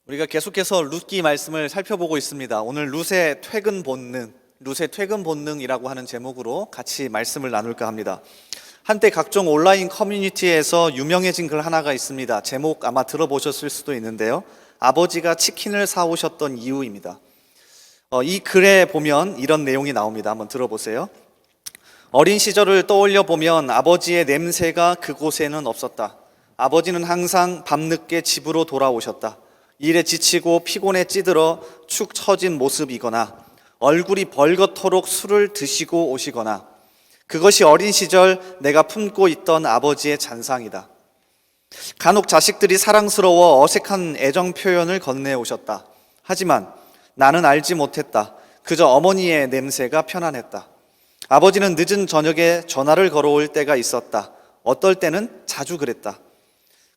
우리가 계속해서 룻기 말씀을 살펴보고 있습니다. 오늘 룻의 퇴근 본능이라고 하는 제목으로 같이 말씀을 나눌까 합니다. 한때 각종 온라인 커뮤니티에서 유명해진 글 하나가 있습니다. 제목 아마 들어보셨을 수도 있는데요. 아버지가 치킨을 사오셨던 이유입니다. 이 글에 보면 이런 내용이 나옵니다. 한번 들어보세요. 어린 시절을 떠올려 보면 아버지의 냄새가 그곳에는 없었다. 아버지는 항상 밤늦게 집으로 돌아오셨다. 일에 지치고 피곤에 찌들어 축 처진 모습이거나 얼굴이 벌겋도록 술을 드시고 오시거나, 그것이 어린 시절 내가 품고 있던 아버지의 잔상이다. 간혹 자식들이 사랑스러워 어색한 애정 표현을 건네오셨다. 하지만 나는 알지 못했다. 그저 어머니의 냄새가 편안했다. 아버지는 늦은 저녁에 전화를 걸어올 때가 있었다. 어떨 때는 자주 그랬다.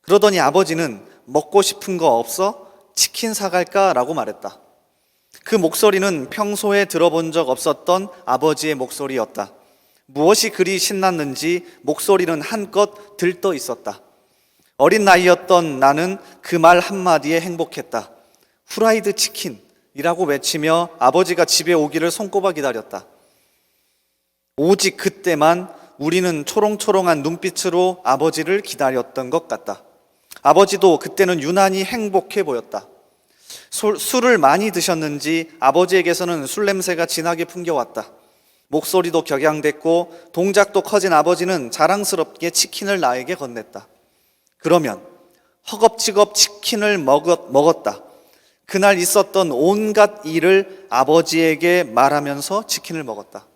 그러더니 아버지는 먹고 싶은 거 없어? 치킨 사갈까? 라고 말했다. 그 목소리는 평소에 들어본 적 없었던 아버지의 목소리였다. 무엇이 그리 신났는지 목소리는 한껏 들떠 있었다. 어린 나이였던 나는 그 말 한마디에 행복했다. 후라이드 치킨이라고 외치며 아버지가 집에 오기를 손꼽아 기다렸다. 오직 그때만 우리는 초롱초롱한 눈빛으로 아버지를 기다렸던 것 같다. 아버지도 그때는 유난히 행복해 보였다. 술을 많이 드셨는지 아버지에게서는 술 냄새가 진하게 풍겨왔다. 목소리도 격양됐고 동작도 커진 아버지는 자랑스럽게 치킨을 나에게 건넸다. 그러면 허겁지겁 치킨을 먹었다. 그날 있었던 온갖 일을 아버지에게 말하면서 치킨을 먹었다.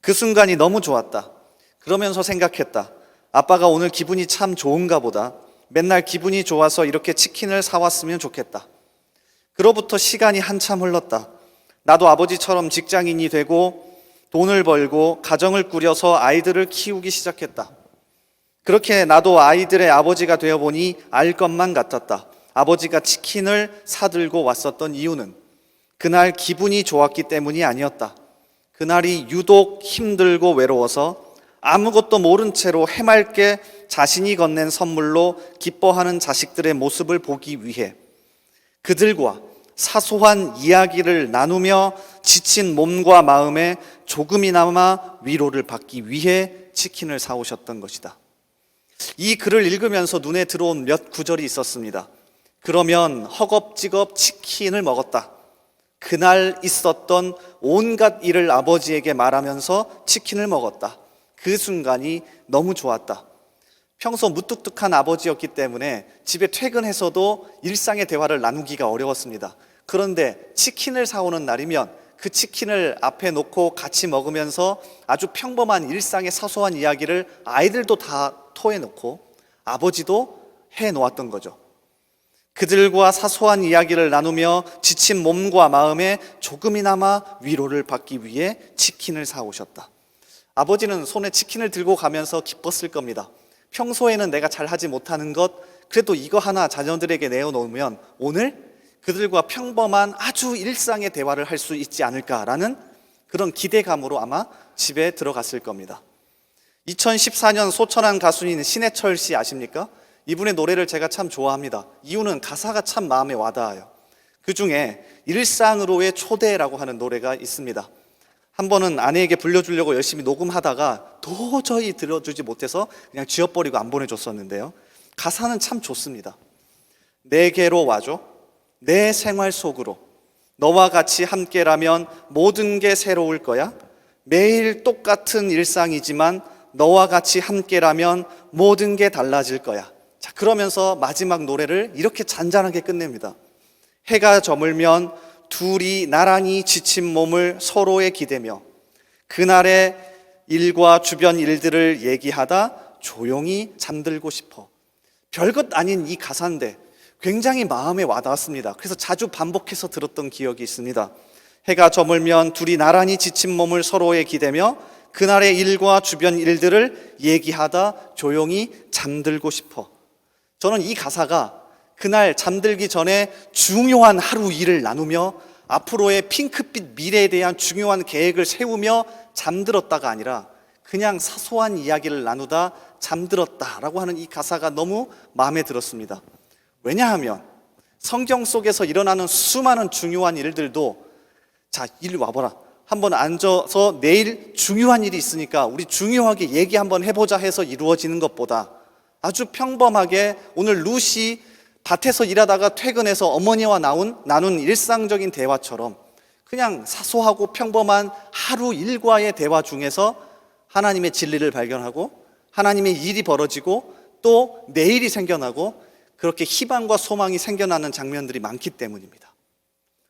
그 순간이 너무 좋았다. 그러면서 생각했다. 아빠가 오늘 기분이 참 좋은가 보다. 맨날 기분이 좋아서 이렇게 치킨을 사왔으면 좋겠다. 그로부터 시간이 한참 흘렀다. 나도 아버지처럼 직장인이 되고 돈을 벌고 가정을 꾸려서 아이들을 키우기 시작했다. 그렇게 나도 아이들의 아버지가 되어보니 알 것만 같았다. 아버지가 치킨을 사들고 왔었던 이유는 그날 기분이 좋았기 때문이 아니었다. 그날이 유독 힘들고 외로워서 아무것도 모른 채로 해맑게 자신이 건넨 선물로 기뻐하는 자식들의 모습을 보기 위해, 그들과 사소한 이야기를 나누며 지친 몸과 마음에 조금이나마 위로를 받기 위해 치킨을 사오셨던 것이다. 이 글을 읽으면서 눈에 들어온 몇 구절이 있었습니다. 그러면 허겁지겁 치킨을 먹었다. 그날 있었던 온갖 일을 아버지에게 말하면서 치킨을 먹었다. 그 순간이 너무 좋았다. 평소 무뚝뚝한 아버지였기 때문에 집에 퇴근해서도 일상의 대화를 나누기가 어려웠습니다. 그런데 치킨을 사오는 날이면 그 치킨을 앞에 놓고 같이 먹으면서 아주 평범한 일상의 사소한 이야기를 아이들도 다 토해놓고 아버지도 해놓았던 거죠. 그들과 사소한 이야기를 나누며 지친 몸과 마음에 조금이나마 위로를 받기 위해 치킨을 사오셨다. 아버지는 손에 치킨을 들고 가면서 기뻤을 겁니다. 평소에는 내가 잘하지 못하는 것, 그래도 이거 하나 자녀들에게 내어놓으면 오늘 그들과 평범한 아주 일상의 대화를 할 수 있지 않을까라는 그런 기대감으로 아마 집에 들어갔을 겁니다. 2014년 소천한 가수인 신해철 씨 아십니까? 이분의 노래를 제가 참 좋아합니다. 이유는 가사가 참 마음에 와닿아요. 그 중에 일상으로의 초대라고 하는 노래가 있습니다. 한 번은 아내에게 불려주려고 열심히 녹음하다가 도저히 들어주지 못해서 그냥 지워버리고 안 보내줬었는데요. 가사는 참 좋습니다. 내게로 와줘. 내 생활 속으로. 너와 같이 함께라면 모든 게 새로울 거야. 매일 똑같은 일상이지만 너와 같이 함께라면 모든 게 달라질 거야. 자, 그러면서 마지막 노래를 이렇게 잔잔하게 끝냅니다. 해가 저물면 둘이 나란히 지친 몸을 서로에 기대며 그날의 일과 주변 일들을 얘기하다 조용히 잠들고 싶어. 별것 아닌 이 가사인데 굉장히 마음에 와닿았습니다. 그래서 자주 반복해서 들었던 기억이 있습니다. 해가 저물면 둘이 나란히 지친 몸을 서로에 기대며 그날의 일과 주변 일들을 얘기하다 조용히 잠들고 싶어. 저는 이 가사가 그날 잠들기 전에 중요한 하루 일을 나누며 앞으로의 핑크빛 미래에 대한 중요한 계획을 세우며 잠들었다가 아니라 그냥 사소한 이야기를 나누다 잠들었다라고 하는 이 가사가 너무 마음에 들었습니다. 왜냐하면 성경 속에서 일어나는 수많은 중요한 일들도 자, 이리 와봐라. 한번 앉아서 내일 중요한 일이 있으니까 우리 중요하게 얘기 한번 해보자 해서 이루어지는 것보다 아주 평범하게 오늘 룻이 밭에서 일하다가 퇴근해서 어머니와 나눈 일상적인 대화처럼 그냥 사소하고 평범한 하루 일과의 대화 중에서 하나님의 진리를 발견하고 하나님의 일이 벌어지고 또 내일이 생겨나고 그렇게 희망과 소망이 생겨나는 장면들이 많기 때문입니다.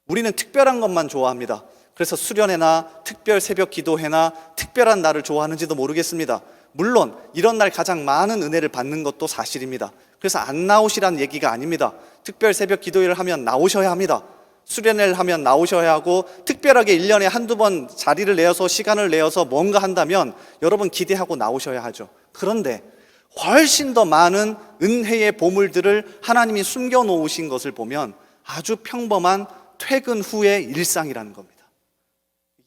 우리는 특별한 것만 좋아합니다. 그래서 수련회나 특별 새벽 기도회나 특별한 날을 좋아하는지도 모르겠습니다. 물론 이런 날 가장 많은 은혜를 받는 것도 사실입니다. 그래서 안 나오시라는 얘기가 아닙니다. 특별 새벽 기도회를 하면 나오셔야 합니다. 수련회를 하면 나오셔야 하고 특별하게 1년에 한두 번 자리를 내어서 시간을 내어서 뭔가 한다면 여러분 기대하고 나오셔야 하죠. 그런데 훨씬 더 많은 은혜의 보물들을 하나님이 숨겨놓으신 것을 보면 아주 평범한 퇴근 후의 일상이라는 겁니다.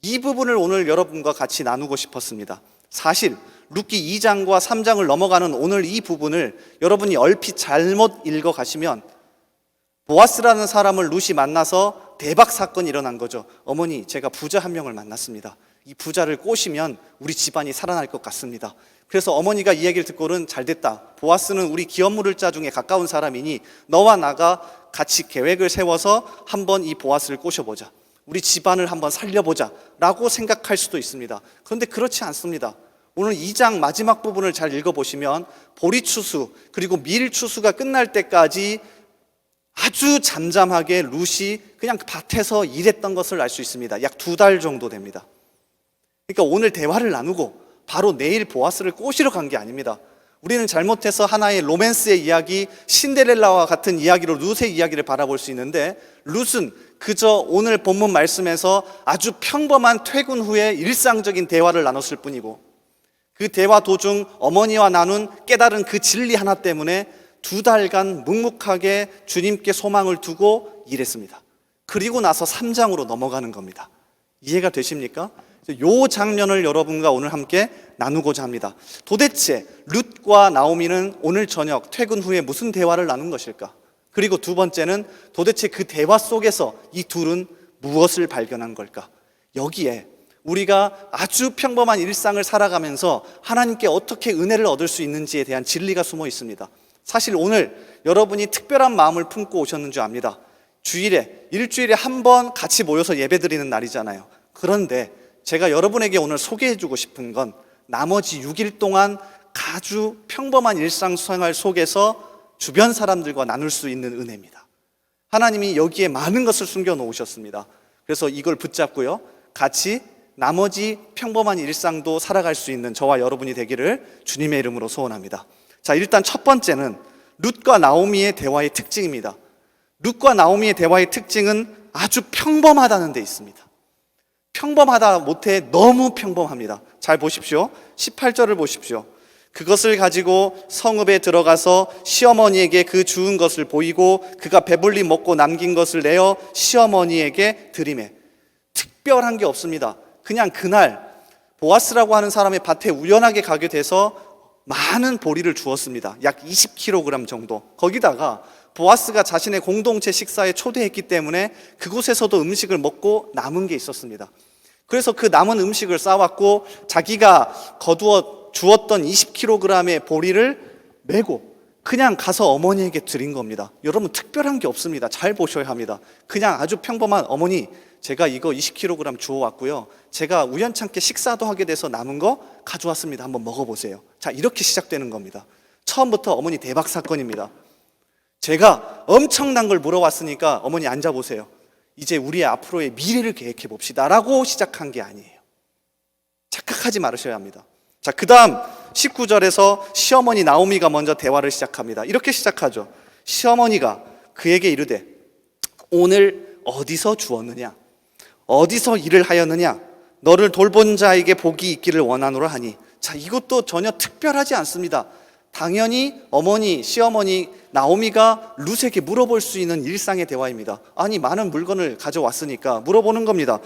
이 부분을 오늘 여러분과 같이 나누고 싶었습니다. 사실 룻기 2장과 3장을 넘어가는 오늘 이 부분을 여러분이 얼핏 잘못 읽어가시면 보아스라는 사람을 룻이 만나서 대박 사건이 일어난 거죠. 어머니, 제가 부자 한 명을 만났습니다. 이 부자를 꼬시면 우리 집안이 살아날 것 같습니다. 그래서 어머니가 이 얘기를 듣고는 잘됐다. 보아스는 우리 기업 물을 자 중에 가까운 사람이니 너와 나가 같이 계획을 세워서 한번 이 보아스를 꼬셔보자. 우리 집안을 한번 살려보자 라고 생각할 수도 있습니다. 그런데 그렇지 않습니다. 오늘 2장 마지막 부분을 잘 읽어보시면 보리추수 그리고 밀추수가 끝날 때까지 아주 잠잠하게 룻이 그냥 밭에서 일했던 것을 알 수 있습니다. 약 2달 정도 됩니다. 그러니까 오늘 대화를 나누고 바로 내일 보아스를 꼬시러 간 게 아닙니다. 우리는 잘못해서 하나의 로맨스의 이야기, 신데렐라와 같은 이야기로 룻의 이야기를 바라볼 수 있는데 룻은 그저 오늘 본문 말씀에서 아주 평범한 퇴근 후에 일상적인 대화를 나눴을 뿐이고 그 대화 도중 어머니와 나눈 깨달은 그 진리 하나 때문에 2달간 묵묵하게 주님께 소망을 두고 일했습니다. 그리고 나서 3장으로 넘어가는 겁니다. 이해가 되십니까? 이 장면을 여러분과 오늘 함께 나누고자 합니다. 도대체 룻과 나오미는 오늘 저녁 퇴근 후에 무슨 대화를 나눈 것일까? 그리고 두 번째는 도대체 그 대화 속에서 이 둘은 무엇을 발견한 걸까? 여기에 우리가 아주 평범한 일상을 살아가면서 하나님께 어떻게 은혜를 얻을 수 있는지에 대한 진리가 숨어 있습니다. 사실 오늘 여러분이 특별한 마음을 품고 오셨는 줄 압니다. 일주일에 한 번 같이 모여서 예배드리는 날이잖아요. 그런데 제가 여러분에게 오늘 소개해주고 싶은 건 나머지 6일 동안 아주 평범한 일상생활 속에서 주변 사람들과 나눌 수 있는 은혜입니다. 하나님이 여기에 많은 것을 숨겨놓으셨습니다. 그래서 이걸 붙잡고요, 같이 나머지 평범한 일상도 살아갈 수 있는 저와 여러분이 되기를 주님의 이름으로 소원합니다. 자, 일단 첫 번째는 룻과 나오미의 대화의 특징입니다. 룻과 나오미의 대화의 특징은 아주 평범하다는 데 있습니다. 평범하다 못해 너무 평범합니다. 잘 보십시오. 18절을 보십시오. 그것을 가지고 성읍에 들어가서 시어머니에게 그 주운 것을 보이고 그가 배불리 먹고 남긴 것을 내어 시어머니에게 드리매. 특별한 게 없습니다. 그냥 그날 보아스라고 하는 사람의 밭에 우연하게 가게 돼서 많은 보리를 주었습니다. 약 20kg 정도. 거기다가 보아스가 자신의 공동체 식사에 초대했기 때문에 그곳에서도 음식을 먹고 남은 게 있었습니다. 그래서 그 남은 음식을 싸왔고 자기가 거두어 주었던 20kg의 보리를 메고 그냥 가서 어머니에게 드린 겁니다. 여러분, 특별한 게 없습니다. 잘 보셔야 합니다. 그냥 아주 평범한, 어머니 제가 이거 20kg 주워왔고요, 제가 우연찮게 식사도 하게 돼서 남은 거 가져왔습니다. 한번 먹어보세요. 자, 이렇게 시작되는 겁니다. 처음부터 어머니 대박 사건입니다. 제가 엄청난 걸 물어왔으니까 어머니 앉아보세요. 이제 우리의 앞으로의 미래를 계획해 봅시다 라고 시작한 게 아니에요. 착각하지 말으셔야 합니다. 자, 그 다음 19절에서 시어머니 나오미가 먼저 대화를 시작합니다. 이렇게 시작하죠. 시어머니가 그에게 이르되 오늘 어디서 주었느냐? 어디서 일을 하였느냐? 너를 돌본 자에게 복이 있기를 원하노라 하니. 자, 이것도 전혀 특별하지 않습니다. 당연히 어머니, 시어머니 나오미가 룻에게 물어볼 수 있는 일상의 대화입니다. 아니, 많은 물건을 가져왔으니까 물어보는 겁니다.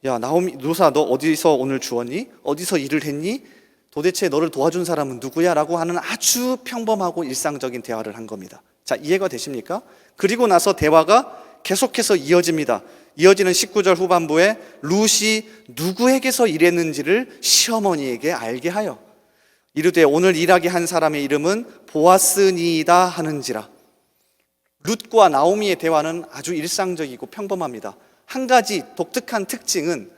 야, 나오미, 룻아, 너 어디서 오늘 주었니? 어디서 일을 했니? 도대체 너를 도와준 사람은 누구야? 라고 하는 아주 평범하고 일상적인 대화를 한 겁니다. 자, 이해가 되십니까? 그리고 나서 대화가 계속해서 이어집니다. 이어지는 19절 후반부에 룻이 누구에게서 일했는지를 시어머니에게 알게 하여 이르되 오늘 일하게 한 사람의 이름은 보아스니이다 하는지라. 룻과 나오미의 대화는 아주 일상적이고 평범합니다. 한 가지 독특한 특징은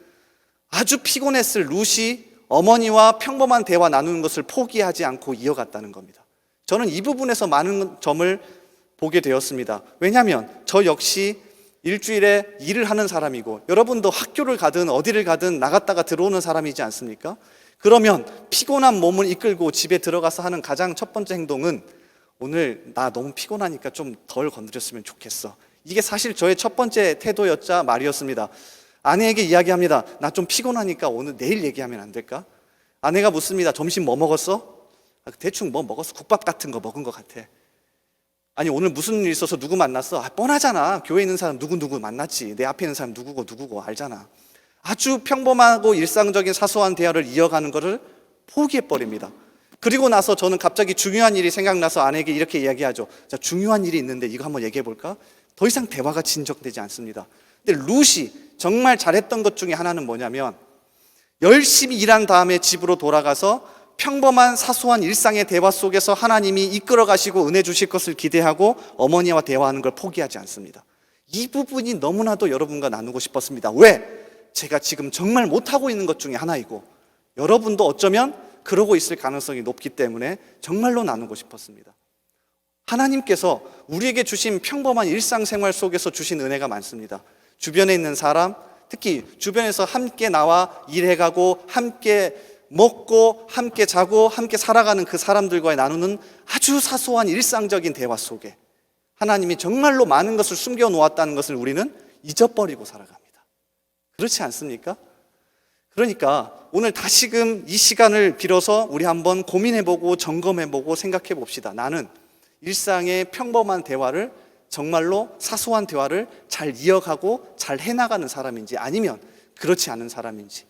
아주 피곤했을 룻이 어머니와 평범한 대화 나누는 것을 포기하지 않고 이어갔다는 겁니다. 저는 이 부분에서 많은 점을 보게 되었습니다. 왜냐하면 저 역시 일주일에 일을 하는 사람이고 여러분도 학교를 가든 어디를 가든 나갔다가 들어오는 사람이지 않습니까? 그러면 피곤한 몸을 이끌고 집에 들어가서 하는 가장 첫 번째 행동은 오늘 나 너무 피곤하니까 좀 덜 건드렸으면 좋겠어. 이게 사실 저의 첫 번째 태도였자 말이었습니다. 아내에게 이야기합니다. 나 좀 피곤하니까 오늘 내일 얘기하면 안 될까? 아내가 묻습니다. 점심 뭐 먹었어? 대충 뭐 먹었어? 국밥 같은 거 먹은 것 같아. 아니 오늘 무슨 일 있어서 누구 만났어? 뻔하잖아. 교회에 있는 사람 누구 만났지. 내 앞에 있는 사람 누구고 알잖아. 아주 평범하고 일상적인 사소한 대화를 이어가는 것을 포기해버립니다. 그리고 나서 저는 갑자기 중요한 일이 생각나서 아내에게 이렇게 이야기하죠. 자, 중요한 일이 있는데 이거 한번 얘기해 볼까? 더 이상 대화가 진정되지 않습니다. 근데 룻이 정말 잘했던 것 중에 하나는 뭐냐면 열심히 일한 다음에 집으로 돌아가서 평범한 사소한 일상의 대화 속에서 하나님이 이끌어 가시고 은혜 주실 것을 기대하고 어머니와 대화하는 걸 포기하지 않습니다. 이 부분이 너무나도 여러분과 나누고 싶었습니다. 왜? 제가 지금 정말 못하고 있는 것 중에 하나이고 여러분도 어쩌면 그러고 있을 가능성이 높기 때문에 정말로 나누고 싶었습니다. 하나님께서 우리에게 주신 평범한 일상생활 속에서 주신 은혜가 많습니다. 주변에 있는 사람, 특히 주변에서 함께 나와 일해가고 함께 먹고 함께 자고 함께 살아가는 그 사람들과의 나누는 아주 사소한 일상적인 대화 속에 하나님이 정말로 많은 것을 숨겨 놓았다는 것을 우리는 잊어버리고 살아갑니다. 그렇지 않습니까? 그러니까 오늘 다시금 이 시간을 빌어서 우리 한번 고민해보고 점검해보고 생각해봅시다. 나는 일상의 평범한 대화를 정말로 사소한 대화를 잘 이어가고 잘 해나가는 사람인지 아니면 그렇지 않은 사람인지.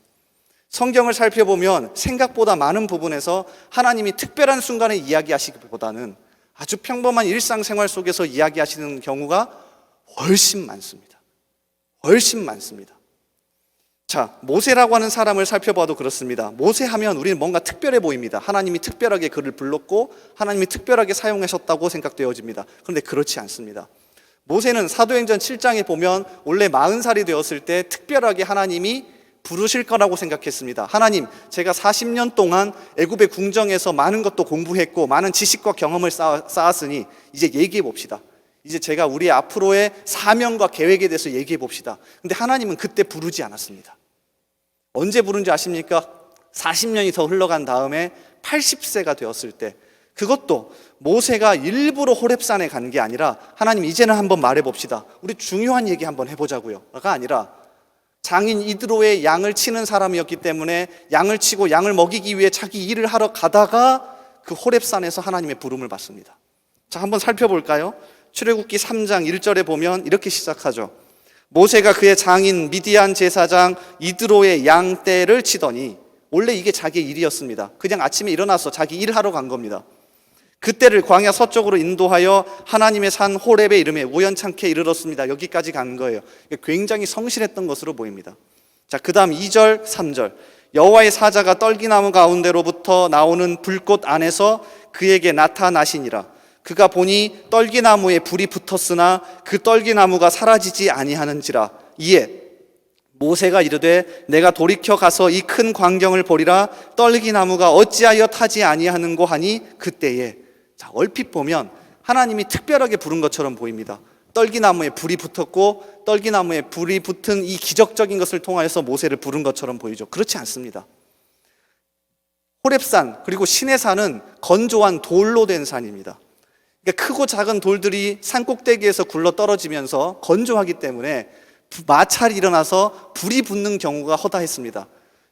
성경을 살펴보면 생각보다 많은 부분에서 하나님이 특별한 순간에 이야기하시기보다는 아주 평범한 일상생활 속에서 이야기하시는 경우가 훨씬 많습니다. 훨씬 많습니다. 자, 모세라고 하는 사람을 살펴봐도 그렇습니다. 모세 하면 우리는 뭔가 특별해 보입니다. 하나님이 특별하게 그를 불렀고 하나님이 특별하게 사용하셨다고 생각되어집니다. 그런데 그렇지 않습니다. 모세는 사도행전 7장에 보면 원래 40살이 되었을 때 특별하게 하나님이 부르실 거라고 생각했습니다. 하나님, 제가 40년 동안 애굽의 궁정에서 많은 것도 공부했고 많은 지식과 경험을 쌓았으니 이제 얘기해 봅시다. 이제 제가 우리 앞으로의 사명과 계획에 대해서 얘기해 봅시다. 근데 하나님은 그때 부르지 않았습니다. 언제 부른지 아십니까? 40년이 더 흘러간 다음에 80세가 되었을 때, 그것도 모세가 일부러 호렙산에 간 게 아니라 하나님 이제는 한번 말해 봅시다. 우리 중요한 얘기 한번 해보자고요가 아니라 장인 이드로의 양을 치는 사람이었기 때문에 양을 치고 양을 먹이기 위해 자기 일을 하러 가다가 그 호렙산에서 하나님의 부름을 받습니다. 자, 한번 살펴볼까요? 출애굽기 3장 1절에 보면 이렇게 시작하죠. 모세가 그의 장인 미디안 제사장 이드로의 양떼를 치더니, 원래 이게 자기의 일이었습니다. 그냥 아침에 일어나서 자기 일하러 간 겁니다. 그때를 광야 서쪽으로 인도하여 하나님의 산 호렙에 이름에 우연찮게 이르렀습니다. 여기까지 간 거예요. 굉장히 성실했던 것으로 보입니다. 자, 그 다음 2절 3절 여호와의 사자가 떨기나무 가운데로부터 나오는 불꽃 안에서 그에게 나타나시니라. 그가 보니 떨기나무에 불이 붙었으나 그 떨기나무가 사라지지 아니하는지라. 이에 모세가 이르되 내가 돌이켜 가서 이 큰 광경을 보리라. 떨기나무가 어찌하여 타지 아니하는고 하니 그때에, 자, 얼핏 보면 하나님이 특별하게 부른 것처럼 보입니다. 떨기나무에 불이 붙었고 떨기나무에 불이 붙은 이 기적적인 것을 통하여서 모세를 부른 것처럼 보이죠. 그렇지 않습니다. 호렙산 그리고 시내산은 건조한 돌로 된 산입니다. 그러니까 크고 작은 돌들이 산 꼭대기에서 굴러 떨어지면서 건조하기 때문에 마찰이 일어나서 불이 붙는 경우가 허다했습니다.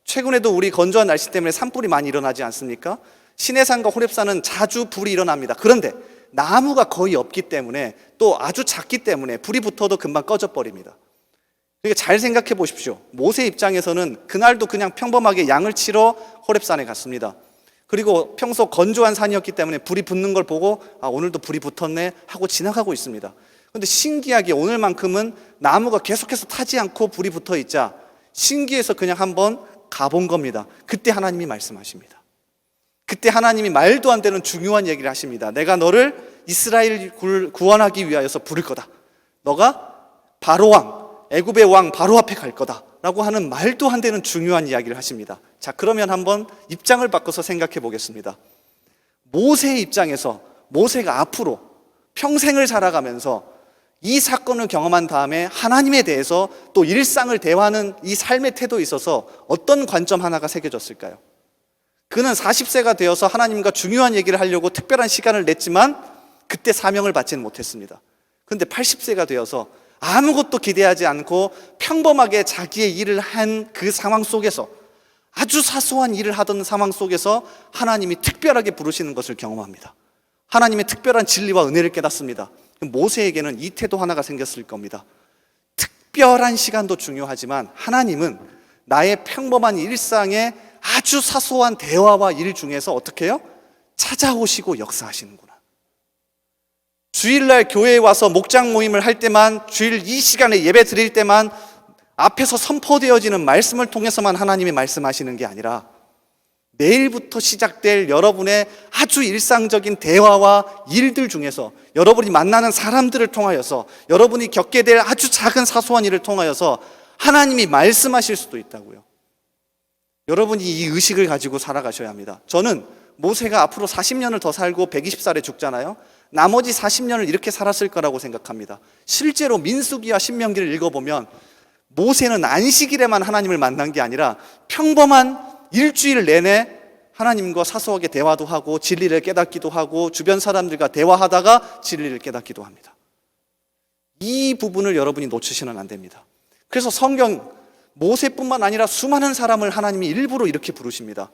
최근에도 우리 건조한 날씨 때문에 산불이 많이 일어나지 않습니까? 시내산과 호렙산은 자주 불이 일어납니다. 그런데 나무가 거의 없기 때문에 또 아주 작기 때문에 불이 붙어도 금방 꺼져버립니다. 그러니까 잘 생각해 보십시오. 모세 입장에서는 그날도 그냥 평범하게 양을 치러 호렙산에 갔습니다. 그리고 평소 건조한 산이었기 때문에 불이 붙는 걸 보고 오늘도 불이 붙었네 하고 지나가고 있습니다. 그런데 신기하게 오늘만큼은 나무가 계속해서 타지 않고 불이 붙어 있자 신기해서 그냥 한번 가본 겁니다. 그때 하나님이 말씀하십니다. 그때 하나님이 말도 안 되는 중요한 얘기를 하십니다. 내가 너를 이스라엘 구원하기 위하여서 부를 거다. 너가 바로 왕, 애굽의 왕 바로 앞에 갈 거다 라고 하는 말도 안 되는 중요한 이야기를 하십니다. 자, 그러면 한번 입장을 바꿔서 생각해 보겠습니다. 모세의 입장에서 모세가 앞으로 평생을 살아가면서 이 사건을 경험한 다음에 하나님에 대해서 또 일상을 대화하는 이 삶의 태도에 있어서 어떤 관점 하나가 새겨졌을까요? 그는 40세가 되어서 하나님과 중요한 얘기를 하려고 특별한 시간을 냈지만 그때 사명을 받지는 못했습니다. 그런데 80세가 되어서 아무것도 기대하지 않고 평범하게 자기의 일을 한 그 상황 속에서 아주 사소한 일을 하던 상황 속에서 하나님이 특별하게 부르시는 것을 경험합니다. 하나님의 특별한 진리와 은혜를 깨닫습니다. 모세에게는 이 태도 하나가 생겼을 겁니다. 특별한 시간도 중요하지만 하나님은 나의 평범한 일상의 아주 사소한 대화와 일 중에서 어떻게 해요? 찾아오시고 역사하시는구나. 주일날 교회에 와서 목장 모임을 할 때만, 주일 이 시간에 예배 드릴 때만 앞에서 선포되어지는 말씀을 통해서만 하나님이 말씀하시는 게 아니라 내일부터 시작될 여러분의 아주 일상적인 대화와 일들 중에서 여러분이 만나는 사람들을 통하여서 여러분이 겪게 될 아주 작은 사소한 일을 통하여서 하나님이 말씀하실 수도 있다고요. 여러분이 이 의식을 가지고 살아가셔야 합니다. 저는 모세가 앞으로 40년을 더 살고 120살에 죽잖아요. 나머지 40년을 이렇게 살았을 거라고 생각합니다. 실제로 민수기와 신명기를 읽어보면 모세는 안식일에만 하나님을 만난 게 아니라 평범한 일주일 내내 하나님과 사소하게 대화도 하고 진리를 깨닫기도 하고 주변 사람들과 대화하다가 진리를 깨닫기도 합니다. 이 부분을 여러분이 놓치시면 안 됩니다. 그래서 성경 모세뿐만 아니라 수많은 사람을 하나님이 일부러 이렇게 부르십니다.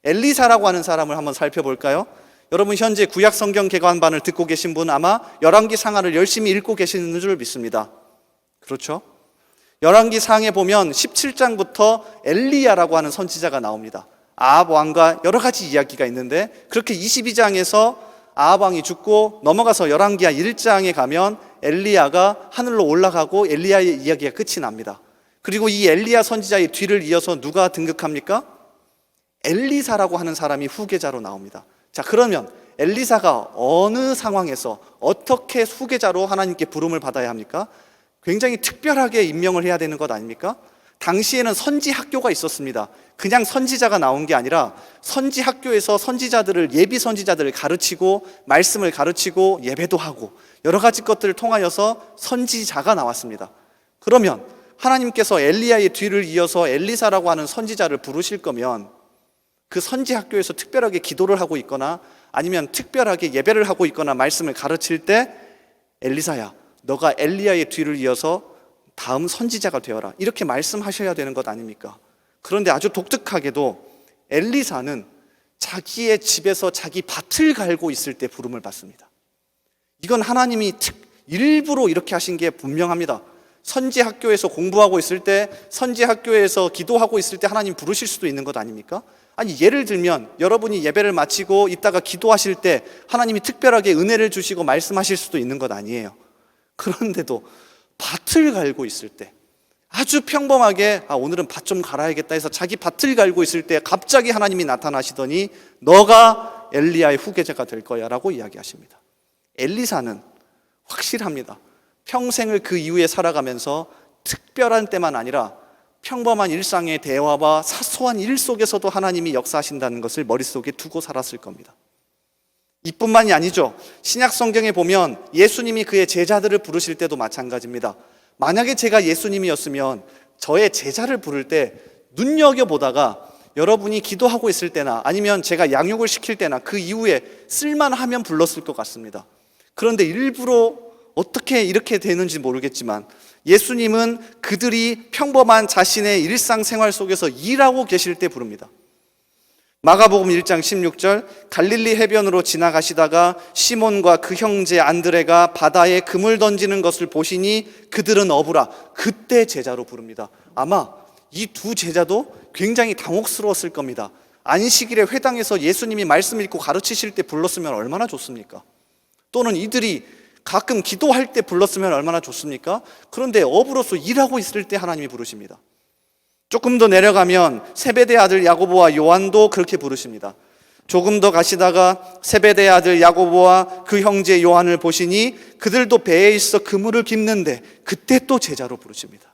엘리사라고 하는 사람을 한번 살펴볼까요? 여러분 현재 구약 성경 개관반을 듣고 계신 분 아마 열왕기 상하를 열심히 읽고 계시는 줄 믿습니다. 그렇죠? 열왕기 상에 보면 17장부터 엘리야라고 하는 선지자가 나옵니다. 아합 왕과 여러 가지 이야기가 있는데 그렇게 22장에서 아합 왕이 죽고 넘어가서 열왕기하 1장에 가면 엘리야가 하늘로 올라가고 엘리야의 이야기가 끝이 납니다. 그리고 이 엘리야 선지자의 뒤를 이어서 누가 등극합니까? 엘리사라고 하는 사람이 후계자로 나옵니다. 자, 그러면 엘리사가 어느 상황에서 어떻게 후계자로 하나님께 부름을 받아야 합니까? 굉장히 특별하게 임명을 해야 되는 것 아닙니까? 당시에는 선지 학교가 있었습니다. 그냥 선지자가 나온 게 아니라 선지 학교에서 선지자들을, 예비 선지자들을 가르치고 말씀을 가르치고 예배도 하고 여러 가지 것들을 통하여서 선지자가 나왔습니다. 그러면 하나님께서 엘리야의 뒤를 이어서 엘리사라고 하는 선지자를 부르실 거면 그 선지 학교에서 특별하게 기도를 하고 있거나 아니면 특별하게 예배를 하고 있거나 말씀을 가르칠 때 엘리사야, 너가 엘리야의 뒤를 이어서 다음 선지자가 되어라, 이렇게 말씀하셔야 되는 것 아닙니까? 그런데 아주 독특하게도 엘리사는 자기의 집에서 자기 밭을 갈고 있을 때 부름을 받습니다. 이건 하나님이 일부러 이렇게 하신 게 분명합니다. 선지 학교에서 공부하고 있을 때, 선지 학교에서 기도하고 있을 때 하나님 부르실 수도 있는 것 아닙니까? 아니, 예를 들면 여러분이 예배를 마치고 있다가 기도하실 때 하나님이 특별하게 은혜를 주시고 말씀하실 수도 있는 것 아니에요. 그런데도 밭을 갈고 있을 때 아주 평범하게 오늘은 밭 좀 갈아야겠다 해서 자기 밭을 갈고 있을 때 갑자기 하나님이 나타나시더니 너가 엘리야의 후계자가 될 거야 라고 이야기하십니다. 엘리사는 확실합니다. 평생을 그 이후에 살아가면서 특별한 때만 아니라 평범한 일상의 대화와 사소한 일 속에서도 하나님이 역사하신다는 것을 머릿속에 두고 살았을 겁니다. 이뿐만이 아니죠. 신약 성경에 보면 예수님이 그의 제자들을 부르실 때도 마찬가지입니다. 만약에 제가 예수님이었으면 저의 제자를 부를 때 눈여겨보다가 여러분이 기도하고 있을 때나 아니면 제가 양육을 시킬 때나 그 이후에 쓸만하면 불렀을 것 같습니다. 그런데 일부러 어떻게 이렇게 되는지 모르겠지만 예수님은 그들이 평범한 자신의 일상생활 속에서 일하고 계실 때 부릅니다. 마가복음 1장 16절, 갈릴리 해변으로 지나가시다가 시몬과 그 형제 안드레가 바다에 금을 던지는 것을 보시니 그들은 어부라. 그때 제자로 부릅니다. 아마 이 두 제자도 굉장히 당혹스러웠을 겁니다. 안식일에 회당에서 예수님이 말씀 읽고 가르치실 때 불렀으면 얼마나 좋습니까? 또는 이들이 가끔 기도할 때 불렀으면 얼마나 좋습니까? 그런데 어부로서 일하고 있을 때 하나님이 부르십니다. 조금 더 내려가면 세베대 아들 야고보와 요한도 그렇게 부르십니다. 조금 더 가시다가 세베대의 아들 야고보와 그 형제 요한을 보시니 그들도 배에 있어 그물을 깁는데 그때 또 제자로 부르십니다.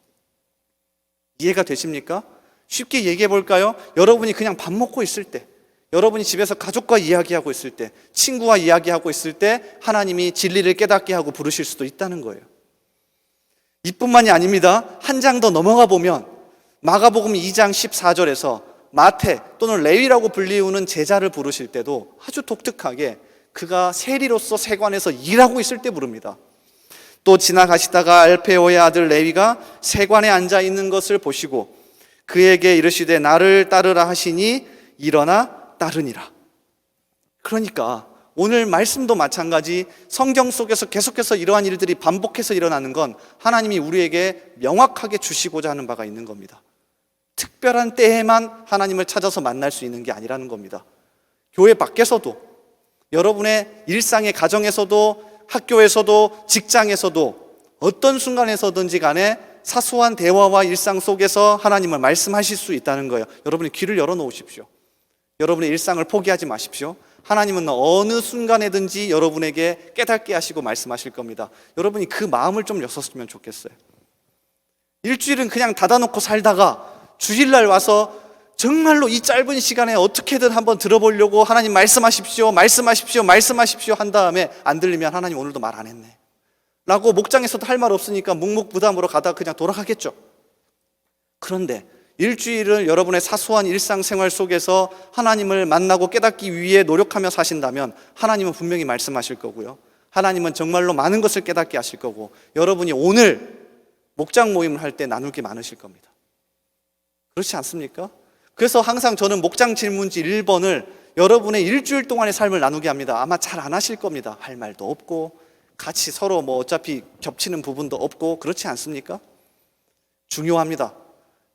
이해가 되십니까? 쉽게 얘기해 볼까요? 여러분이 그냥 밥 먹고 있을 때, 여러분이 집에서 가족과 이야기하고 있을 때, 친구와 이야기하고 있을 때 하나님이 진리를 깨닫게 하고 부르실 수도 있다는 거예요. 이뿐만이 아닙니다. 한 장 더 넘어가 보면 마가복음 2장 14절에서 마태 또는 레위라고 불리우는 제자를 부르실 때도 아주 독특하게 그가 세리로서 세관에서 일하고 있을 때 부릅니다. 또 지나가시다가 알페오의 아들 레위가 세관에 앉아 있는 것을 보시고 그에게 이르시되 나를 따르라 하시니 일어나 따르니라. 그러니까 오늘 말씀도 마찬가지 성경 속에서 계속해서 이러한 일들이 반복해서 일어나는 건 하나님이 우리에게 명확하게 주시고자 하는 바가 있는 겁니다. 특별한 때에만 하나님을 찾아서 만날 수 있는 게 아니라는 겁니다. 교회 밖에서도, 여러분의 일상의 가정에서도, 학교에서도, 직장에서도 어떤 순간에서든지 간에 사소한 대화와 일상 속에서 하나님을 말씀하실 수 있다는 거예요. 여러분이 귀를 열어놓으십시오. 여러분의 일상을 포기하지 마십시오. 하나님은 어느 순간에든지 여러분에게 깨닫게 하시고 말씀하실 겁니다. 여러분이 그 마음을 좀 여셨으면 좋겠어요. 일주일은 그냥 닫아놓고 살다가 주일날 와서 정말로 이 짧은 시간에 어떻게든 한번 들어보려고 하나님 말씀하십시오, 말씀하십시오, 말씀하십시오 한 다음에 안 들리면 하나님 오늘도 말 안 했네 라고 목장에서도 할 말 없으니까 묵묵부담으로 가다가 그냥 돌아가겠죠. 그런데 일주일을 여러분의 사소한 일상생활 속에서 하나님을 만나고 깨닫기 위해 노력하며 사신다면 하나님은 분명히 말씀하실 거고요, 하나님은 정말로 많은 것을 깨닫게 하실 거고, 여러분이 오늘 목장 모임을 할 때 나눌 게 많으실 겁니다. 그렇지 않습니까? 그래서 항상 저는 목장 질문지 1번을 여러분의 일주일 동안의 삶을 나누게 합니다. 아마 잘 안 하실 겁니다. 할 말도 없고 같이 서로 어차피 겹치는 부분도 없고 그렇지 않습니까? 중요합니다.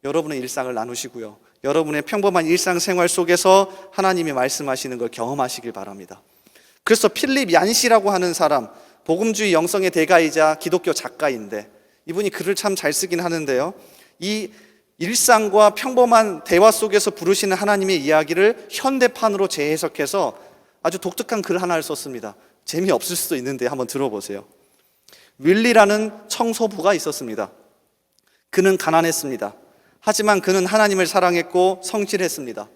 여러분의 일상을 나누시고요, 여러분의 평범한 일상생활 속에서 하나님이 말씀하시는 걸 경험하시길 바랍니다. 그래서 필립 얀시라고 하는 사람, 복음주의 영성의 대가이자 기독교 작가인데 이분이 글을 참 잘 쓰긴 하는데요, 이 일상과 평범한 대화 속에서 부르시는 하나님의 이야기를 현대판으로 재해석해서 아주 독특한 글 하나를 썼습니다. 재미없을 수도 있는데 한번 들어보세요. 윌리라는 청소부가 있었습니다. 그는 가난했습니다. 하지만 그는 하나님을 사랑했고 성실했습니다.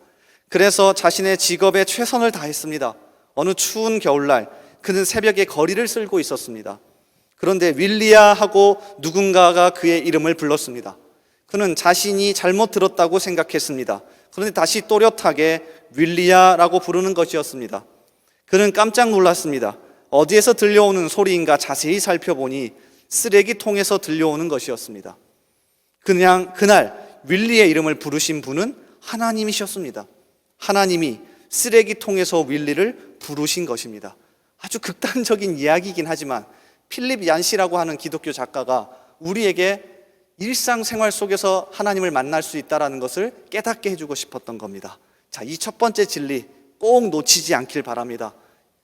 그래서 자신의 직업에 최선을 다했습니다. 어느 추운 겨울날 그는 새벽에 거리를 쓸고 있었습니다. 그런데 윌리야 하고 누군가가 그의 이름을 불렀습니다. 그는 자신이 잘못 들었다고 생각했습니다. 그런데 다시 또렷하게 윌리야라고 부르는 것이었습니다. 그는 깜짝 놀랐습니다. 어디에서 들려오는 소리인가 자세히 살펴보니 쓰레기통에서 들려오는 것이었습니다. 그냥 그날 윌리의 이름을 부르신 분은 하나님이셨습니다. 하나님이 쓰레기통에서 윌리를 부르신 것입니다. 아주 극단적인 이야기이긴 하지만 필립 얀시라고 하는 기독교 작가가 우리에게 일상생활 속에서 하나님을 만날 수 있다는 것을 깨닫게 해주고 싶었던 겁니다. 자, 이 첫 번째 진리 꼭 놓치지 않길 바랍니다.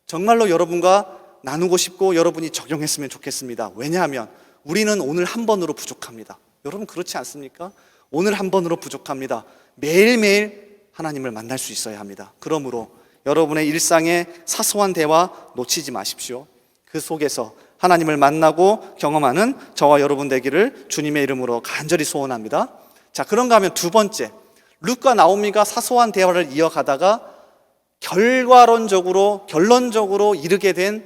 정말로 여러분과 나누고 싶고 여러분이 적용했으면 좋겠습니다. 왜냐하면 우리는 오늘 한 번으로 부족합니다. 여러분 그렇지 않습니까? 오늘 한 번으로 부족합니다. 매일매일 하나님을 만날 수 있어야 합니다. 그러므로 여러분의 일상의 사소한 대화 놓치지 마십시오. 그 속에서 하나님을 만나고 경험하는 저와 여러분 되기를 주님의 이름으로 간절히 소원합니다. 자, 그런가 하면 두 번째, 룻과 나오미가 사소한 대화를 이어가다가 결론적으로 이르게 된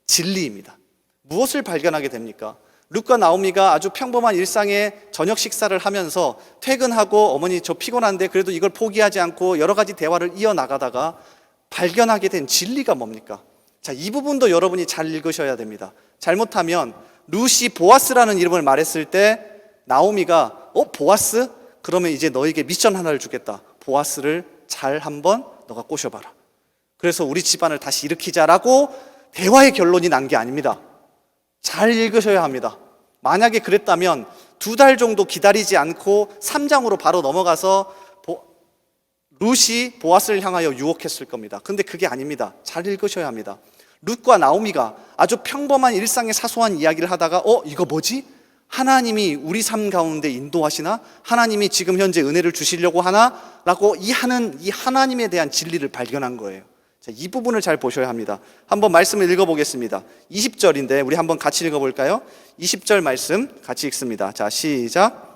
진리입니다. 무엇을 발견하게 됩니까? 룻과 나오미가 아주 평범한 일상의 저녁 식사를 하면서 퇴근하고 어머니 저 피곤한데 그래도 이걸 포기하지 않고 여러 가지 대화를 이어나가다가 발견하게 된 진리가 뭡니까? 자, 이 부분도 여러분이 잘 읽으셔야 됩니다. 잘못하면 룻이 보아스라는 이름을 말했을 때 나오미가 보아스? 그러면 이제 너에게 미션 하나를 주겠다. 보아스를 잘 한번 너가 꼬셔봐라. 그래서 우리 집안을 다시 일으키자라고 대화의 결론이 난 게 아닙니다. 잘 읽으셔야 합니다. 만약에 그랬다면 2달 정도 기다리지 않고 3장으로 바로 넘어가서 룻이 보아스를 향하여 유혹했을 겁니다. 근데 그게 아닙니다. 잘 읽으셔야 합니다. 룻과 나오미가 아주 평범한 일상의 사소한 이야기를 하다가 이거 뭐지? 하나님이 우리 삶 가운데 인도하시나? 하나님이 지금 현재 은혜를 주시려고 하나? 라고 이 하나님에 대한 진리를 발견한 거예요. 자, 이 부분을 잘 보셔야 합니다. 한번 말씀을 읽어보겠습니다. 20절인데 우리 한번 같이 읽어볼까요? 20절 말씀 같이 읽습니다. 자, 시작.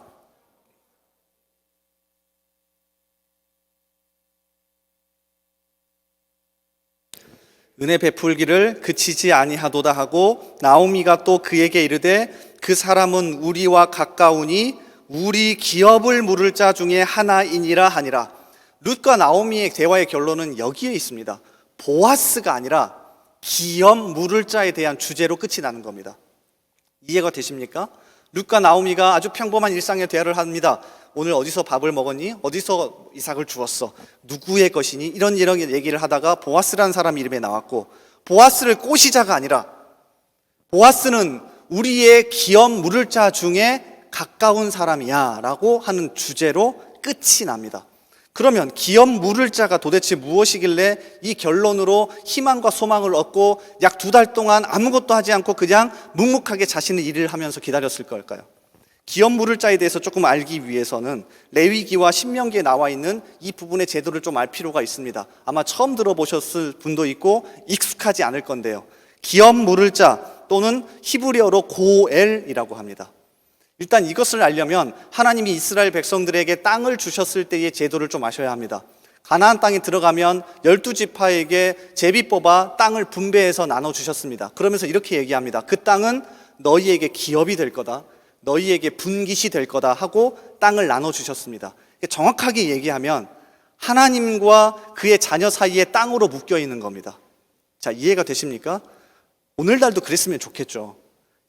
은혜 베풀기를 그치지 아니하도다 하고 나오미가 또 그에게 이르되 그 사람은 우리와 가까우니 우리 기업을 물을 자 중에 하나이니라 하니라. 룻과 나오미의 대화의 결론은 여기에 있습니다. 보아스가 아니라 기업 물을 자에 대한 주제로 끝이 나는 겁니다. 이해가 되십니까? 룻과 나오미가 아주 평범한 일상의 대화를 합니다. 오늘 어디서 밥을 먹었니? 어디서 이삭을 주었어? 누구의 것이니? 이런 얘기를 하다가 보아스라는 사람 이름이 나왔고, 보아스를 꼬시자가 아니라 보아스는 우리의 기업 물을 자 중에 가까운 사람이야 라고 하는 주제로 끝이 납니다. 그러면 기업 물을 자가 도대체 무엇이길래 이 결론으로 희망과 소망을 얻고 약 2달 동안 아무것도 하지 않고 그냥 묵묵하게 자신의 일을 하면서 기다렸을 걸까요? 기업 물을 자에 대해서 조금 알기 위해서는 레위기와 신명기에 나와 있는 이 부분의 제도를 좀 알 필요가 있습니다. 아마 처음 들어보셨을 분도 있고 익숙하지 않을 건데요. 기업 물을 자 또는 히브리어로 고엘이라고 합니다. 일단 이것을 알려면 하나님이 이스라엘 백성들에게 땅을 주셨을 때의 제도를 좀 아셔야 합니다. 가나안 땅에 들어가면 12지파에게 제비 뽑아 땅을 분배해서 나눠주셨습니다. 그러면서 이렇게 얘기합니다. 그 땅은 너희에게 기업이 될 거다. 너희에게 분깃이 될 거다 하고 땅을 나눠주셨습니다. 정확하게 얘기하면 하나님과 그의 자녀 사이에 땅으로 묶여 있는 겁니다. 자, 이해가 되십니까? 오늘날도 그랬으면 좋겠죠.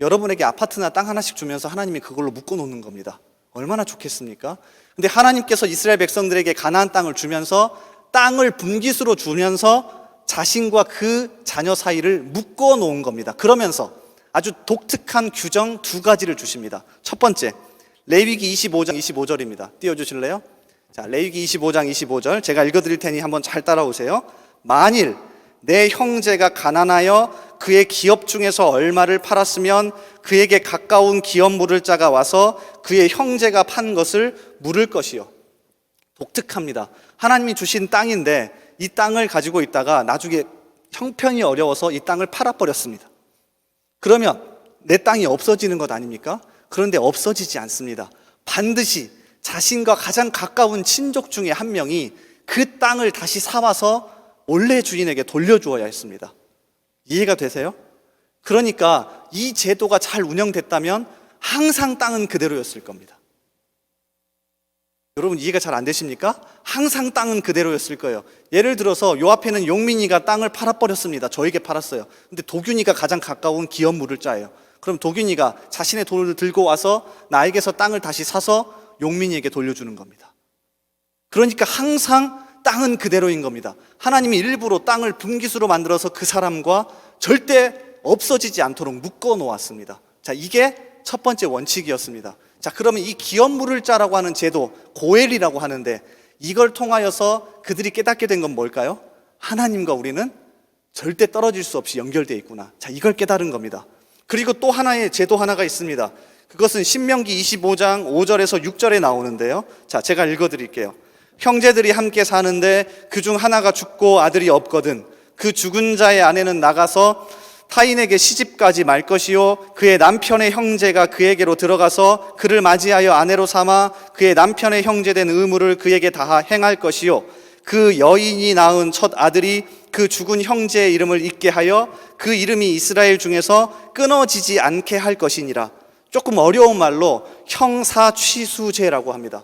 여러분에게 아파트나 땅 하나씩 주면서 하나님이 그걸로 묶어 놓는 겁니다. 얼마나 좋겠습니까? 근데 하나님께서 이스라엘 백성들에게 가나안 땅을 주면서 땅을 분깃으로 주면서 자신과 그 자녀 사이를 묶어 놓은 겁니다. 그러면서 아주 독특한 규정 2가지를 주십니다. 첫 번째, 레위기 25장 25절입니다. 띄워주실래요? 자, 레위기 25장 25절 제가 읽어드릴 테니 한번 잘 따라오세요. 만일 내 형제가 가난하여 그의 기업 중에서 얼마를 팔았으면 그에게 가까운 기업 물을 자가 와서 그의 형제가 판 것을 물을 것이요. 독특합니다. 하나님이 주신 땅인데 이 땅을 가지고 있다가 나중에 형편이 어려워서 이 땅을 팔아버렸습니다. 그러면 내 땅이 없어지는 것 아닙니까? 그런데 없어지지 않습니다. 반드시 자신과 가장 가까운 친족 중에 한 명이 그 땅을 다시 사와서 원래 주인에게 돌려주어야 했습니다. 이해가 되세요? 그러니까 이 제도가 잘 운영됐다면 항상 땅은 그대로였을 겁니다. 여러분 이해가 잘 안 되십니까? 항상 땅은 그대로였을 거예요. 예를 들어서 요 앞에는 용민이가 땅을 팔아버렸습니다. 저에게 팔았어요. 근데 도균이가 가장 가까운 기업 물을 자예요. 그럼 도균이가 자신의 돈을 들고 와서 나에게서 땅을 다시 사서 용민이에게 돌려주는 겁니다. 그러니까 항상 땅은 그대로인 겁니다. 하나님이 일부러 땅을 분깃으로 만들어서 그 사람과 절대 없어지지 않도록 묶어 놓았습니다. 자, 이게 첫 번째 원칙이었습니다. 자, 그러면 이 기업 물을 자라고 하는 제도, 고엘이라고 하는데 이걸 통하여서 그들이 깨닫게 된 건 뭘까요? 하나님과 우리는 절대 떨어질 수 없이 연결되어 있구나. 자, 이걸 깨달은 겁니다. 그리고 또 하나의 제도 하나가 있습니다. 그것은 신명기 25장 5절에서 6절에 나오는데요. 자, 제가 읽어드릴게요. 형제들이 함께 사는데 그중 하나가 죽고 아들이 없거든 그 죽은 자의 아내는 나가서 타인에게 시집가지 말 것이요 그의 남편의 형제가 그에게로 들어가서 그를 맞이하여 아내로 삼아 그의 남편의 형제된 의무를 그에게 다하 행할 것이요 그 여인이 낳은 첫 아들이 그 죽은 형제의 이름을 잊게 하여 그 이름이 이스라엘 중에서 끊어지지 않게 할 것이니라. 조금 어려운 말로 형사취수제라고 합니다.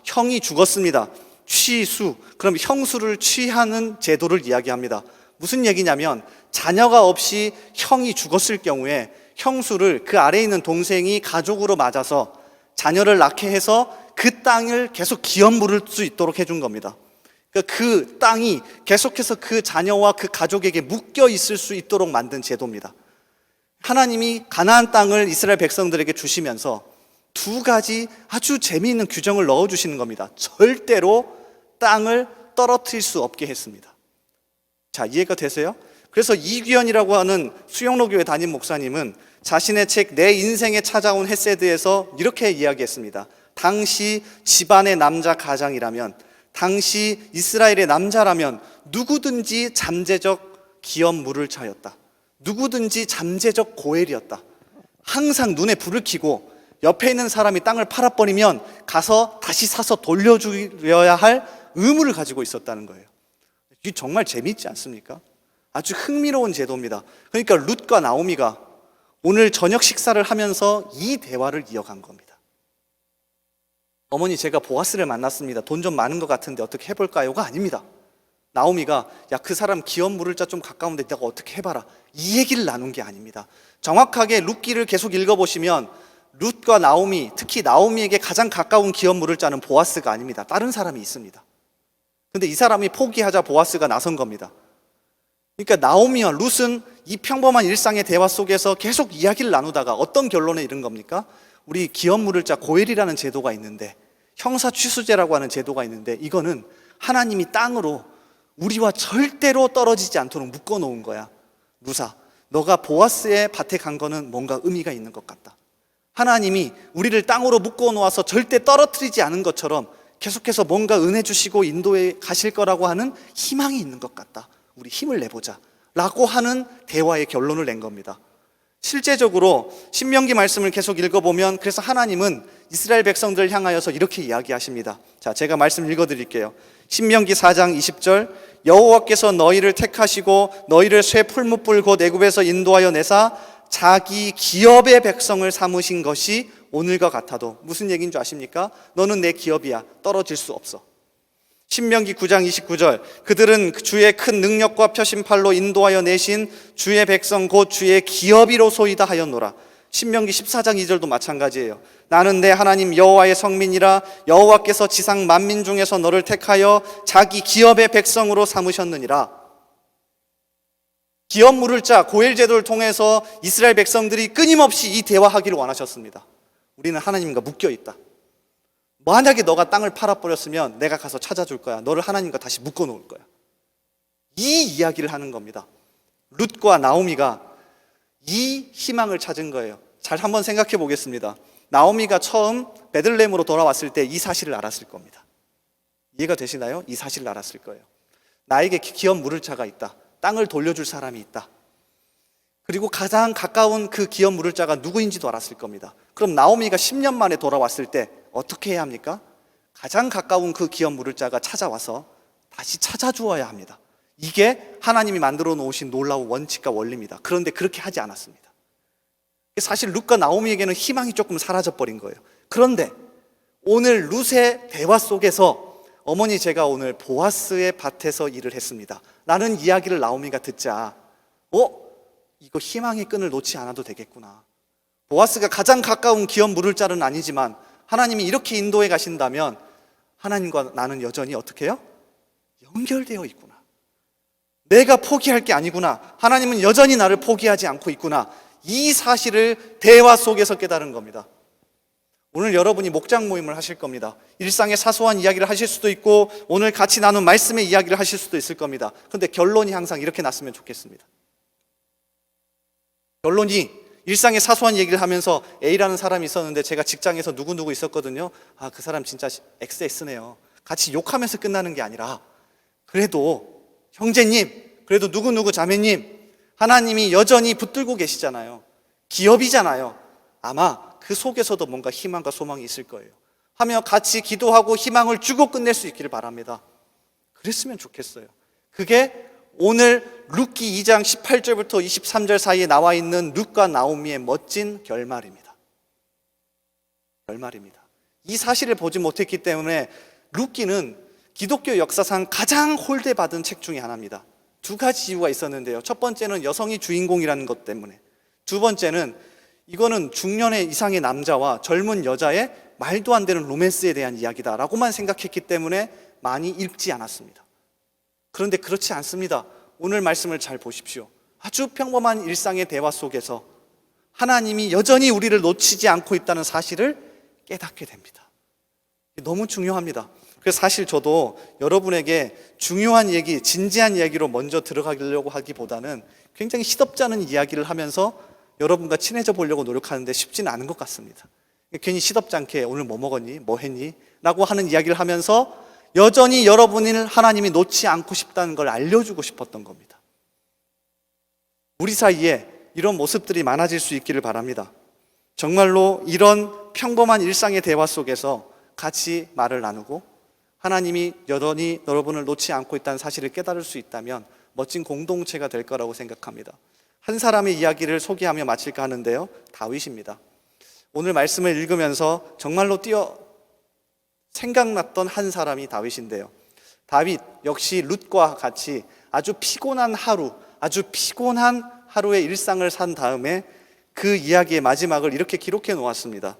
형이 죽었습니다. 취수, 그럼 형수를 취하는 제도를 이야기합니다. 무슨 얘기냐면 자녀가 없이 형이 죽었을 경우에 형수를 그 아래에 있는 동생이 가족으로 맞아서 자녀를 낳게 해서 그 땅을 계속 기업 물을 수 있도록 해준 겁니다. 그 땅이 계속해서 그 자녀와 그 가족에게 묶여 있을 수 있도록 만든 제도입니다. 하나님이 가나안 땅을 이스라엘 백성들에게 주시면서 두 가지 아주 재미있는 규정을 넣어주시는 겁니다. 절대로 땅을 떨어뜨릴 수 없게 했습니다. 자, 이해가 되세요? 그래서 이규현이라고 하는 수영로교회 담임 목사님은 자신의 책 내 인생에 찾아온 헤세드에서 이렇게 이야기했습니다. 당시 집안의 남자 가장이라면, 당시 이스라엘의 남자라면 누구든지 잠재적 기업 물을 차였다. 누구든지 잠재적 고엘이었다. 항상 눈에 불을 켜고 옆에 있는 사람이 땅을 팔아버리면 가서 다시 사서 돌려줘야 할 의무를 가지고 있었다는 거예요. 이게 정말 재미있지 않습니까? 아주 흥미로운 제도입니다. 그러니까 룻과 나오미가 오늘 저녁 식사를 하면서 이 대화를 이어간 겁니다. 어머니, 제가 보아스를 만났습니다. 돈 좀 많은 것 같은데 어떻게 해볼까요가 아닙니다. 나오미가 야, 그 사람 기업 물을 자 좀 가까운데 내가 어떻게 해봐라, 이 얘기를 나눈 게 아닙니다. 정확하게 룻기를 계속 읽어보시면 룻과 나오미, 특히 나오미에게 가장 가까운 기업 물을 자는 보아스가 아닙니다. 다른 사람이 있습니다. 근데 이 사람이 포기하자 보아스가 나선 겁니다. 그러니까 나오미와 룻은 이 평범한 일상의 대화 속에서 계속 이야기를 나누다가 어떤 결론에 이른 겁니까? 우리 기업 물을 자 고엘이라는 제도가 있는데, 형사 취수제라고 하는 제도가 있는데, 이거는 하나님이 땅으로 우리와 절대로 떨어지지 않도록 묶어놓은 거야. 룻아, 너가 보아스의 밭에 간 거는 뭔가 의미가 있는 것 같다. 하나님이 우리를 땅으로 묶어놓아서 절대 떨어뜨리지 않은 것처럼 계속해서 뭔가 은혜 주시고 인도에 가실 거라고 하는 희망이 있는 것 같다. 우리 힘을 내보자 라고 하는 대화의 결론을 낸 겁니다. 실제적으로 신명기 말씀을 계속 읽어보면 그래서 하나님은 이스라엘 백성들을 향하여서 이렇게 이야기하십니다. 자, 제가 말씀 읽어드릴게요. 신명기 4장 20절, 여호와께서 너희를 택하시고 너희를 쇠 풀무불 곧 애굽에서 인도하여 내사 자기 기업의 백성을 삼으신 것이 오늘과 같아도, 무슨 얘기인 줄 아십니까? 너는 내 기업이야. 떨어질 수 없어. 신명기 9장 29절, 그들은 주의 큰 능력과 표심팔로 인도하여 내신 주의 백성 곧 주의 기업이로소이다 하였노라. 신명기 14장 2절도 마찬가지예요. 나는 내 하나님 여호와의 성민이라, 여호와께서 지상 만민 중에서 너를 택하여 자기 기업의 백성으로 삼으셨느니라. 기업 물을 자 고엘 제도를 통해서 이스라엘 백성들이 끊임없이 이 대화하기를 원하셨습니다. 우리는 하나님과 묶여 있다. 만약에 너가 땅을 팔아버렸으면 내가 가서 찾아줄 거야. 너를 하나님과 다시 묶어놓을 거야. 이 이야기를 하는 겁니다. 룻과 나오미가 이 희망을 찾은 거예요. 잘 한번 생각해 보겠습니다. 나오미가 처음 베들레헴으로 돌아왔을 때 이 사실을 알았을 겁니다. 이해가 되시나요? 이 사실을 알았을 거예요. 나에게 기업 물을 자가 있다. 땅을 돌려줄 사람이 있다. 그리고 가장 가까운 그 기업 물을 자가 누구인지도 알았을 겁니다. 그럼 나오미가 10년 만에 돌아왔을 때 어떻게 해야 합니까? 가장 가까운 그 기업 물을 자가 찾아와서 다시 찾아주어야 합니다. 이게 하나님이 만들어 놓으신 놀라운 원칙과 원리입니다. 그런데 그렇게 하지 않았습니다. 사실 룻과 나오미에게는 희망이 조금 사라져버린 거예요. 그런데 오늘 룻의 대화 속에서 어머니, 제가 오늘 보아스의 밭에서 일을 했습니다 라는 이야기를 나오미가 듣자 이거 희망의 끈을 놓지 않아도 되겠구나. 보아스가 가장 가까운 기업 물을 자는 아니지만 하나님이 이렇게 인도해 가신다면 하나님과 나는 여전히 어떻게 해요? 연결되어 있구나. 내가 포기할 게 아니구나. 하나님은 여전히 나를 포기하지 않고 있구나. 이 사실을 대화 속에서 깨달은 겁니다. 오늘 여러분이 목장 모임을 하실 겁니다. 일상의 사소한 이야기를 하실 수도 있고 오늘 같이 나눈 말씀의 이야기를 하실 수도 있을 겁니다. 그런데 결론이 항상 이렇게 났으면 좋겠습니다. 결론이 일상의 사소한 얘기를 하면서 A라는 사람이 있었는데 제가 직장에서 누구누구 있었거든요. 그 사람 진짜 XS네요. 같이 욕하면서 끝나는 게 아니라 그래도 형제님, 그래도 누구누구 자매님, 하나님이 여전히 붙들고 계시잖아요. 기업이잖아요. 아마 그 속에서도 뭔가 희망과 소망이 있을 거예요. 하며 같이 기도하고 희망을 주고 끝낼 수 있기를 바랍니다. 그랬으면 좋겠어요. 그게 오늘 룻기 2장 18절부터 23절 사이에 나와 있는 룻과 나오미의 멋진 결말입니다. 결말입니다. 이 사실을 보지 못했기 때문에 룻기는 기독교 역사상 가장 홀대받은 책 중에 하나입니다. 두 가지 이유가 있었는데요. 첫 번째는 여성이 주인공이라는 것 때문에, 두 번째는 이거는 중년의 이상의 남자와 젊은 여자의 말도 안 되는 로맨스에 대한 이야기다라고만 생각했기 때문에 많이 읽지 않았습니다. 그런데 그렇지 않습니다. 오늘 말씀을 잘 보십시오. 아주 평범한 일상의 대화 속에서 하나님이 여전히 우리를 놓치지 않고 있다는 사실을 깨닫게 됩니다. 너무 중요합니다. 그래서 사실 저도 여러분에게 중요한 얘기, 진지한 이야기로 먼저 들어가려고 하기보다는 굉장히 시덥지 않은 이야기를 하면서 여러분과 친해져 보려고 노력하는데 쉽지는 않은 것 같습니다. 괜히 시덥지 않게 오늘 뭐 먹었니? 뭐 했니? 라고 하는 이야기를 하면서 여전히 여러분을 하나님이 놓지 않고 싶다는 걸 알려주고 싶었던 겁니다. 우리 사이에 이런 모습들이 많아질 수 있기를 바랍니다. 정말로 이런 평범한 일상의 대화 속에서 같이 말을 나누고 하나님이 여전히 여러분을 놓지 않고 있다는 사실을 깨달을 수 있다면 멋진 공동체가 될 거라고 생각합니다. 한 사람의 이야기를 소개하며 마칠까 하는데요. 다윗입니다. 오늘 말씀을 읽으면서 정말로 생각났던 한 사람이 다윗인데요. 다윗 역시 룻과 같이 아주 피곤한 하루의 일상을 산 다음에 그 이야기의 마지막을 이렇게 기록해 놓았습니다.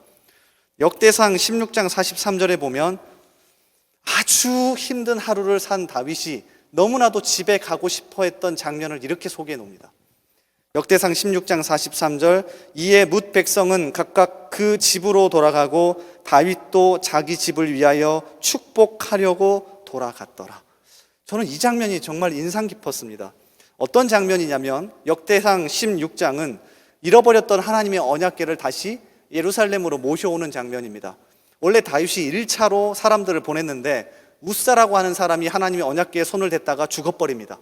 역대상 16장 43절에 보면 아주 힘든 하루를 산 다윗이 너무나도 집에 가고 싶어 했던 장면을 이렇게 소개해 놓습니다. 역대상 16장 43절, 이에 뭇 백성은 각각 그 집으로 돌아가고 다윗도 자기 집을 위하여 축복하려고 돌아갔더라. 저는 이 장면이 정말 인상 깊었습니다. 어떤 장면이냐면 역대상 16장은 잃어버렸던 하나님의 언약궤를 다시 예루살렘으로 모셔오는 장면입니다. 원래 다윗이 1차로 사람들을 보냈는데 우사라고 하는 사람이 하나님의 언약궤에 손을 댔다가 죽어버립니다.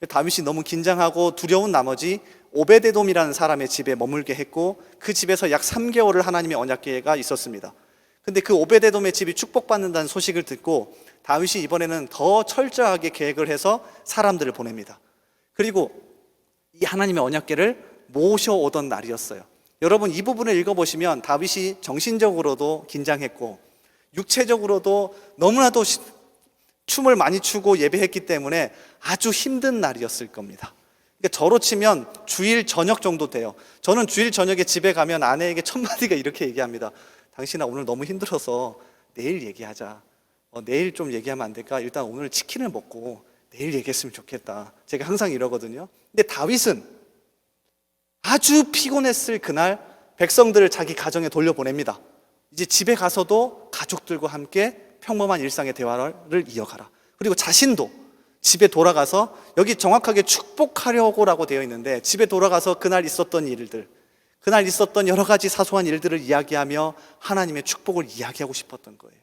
다윗이 너무 긴장하고 두려운 나머지 오베데돔이라는 사람의 집에 머물게 했고 그 집에서 약 3개월을 하나님의 언약궤가 있었습니다. 근데 그 오베데돔의 집이 축복받는다는 소식을 듣고 다윗이 이번에는 더 철저하게 계획을 해서 사람들을 보냅니다. 그리고 이 하나님의 언약궤를 모셔오던 날이었어요. 여러분 이 부분을 읽어보시면 다윗이 정신적으로도 긴장했고 육체적으로도 너무나도 춤을 많이 추고 예배했기 때문에 아주 힘든 날이었을 겁니다. 그러니까 저로 치면 주일 저녁 정도 돼요. 저는 주일 저녁에 집에 가면 아내에게 첫 마디가 이렇게 얘기합니다. 당신아 오늘 너무 힘들어서 내일 얘기하자. 내일 좀 얘기하면 안 될까? 일단 오늘 치킨을 먹고 내일 얘기했으면 좋겠다. 제가 항상 이러거든요. 근데 다윗은 아주 피곤했을 그날 백성들을 자기 가정에 돌려보냅니다. 이제 집에 가서도 가족들과 함께 평범한 일상의 대화를 이어가라. 그리고 자신도 집에 돌아가서 여기 정확하게 축복하려고라고 되어 있는데 집에 돌아가서 그날 있었던 일들, 그날 있었던 여러 가지 사소한 일들을 이야기하며 하나님의 축복을 이야기하고 싶었던 거예요.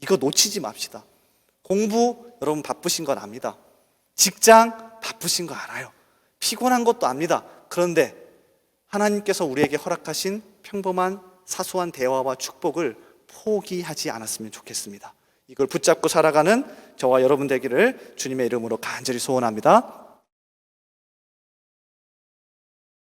이거 놓치지 맙시다. 공부 여러분 바쁘신 건 압니다. 직장 바쁘신 거 알아요. 피곤한 것도 압니다. 그런데 하나님께서 우리에게 허락하신 평범한 사소한 대화와 축복을 포기하지 않았으면 좋겠습니다. 이걸 붙잡고 살아가는 저와 여러분 되기를 주님의 이름으로 간절히 소원합니다.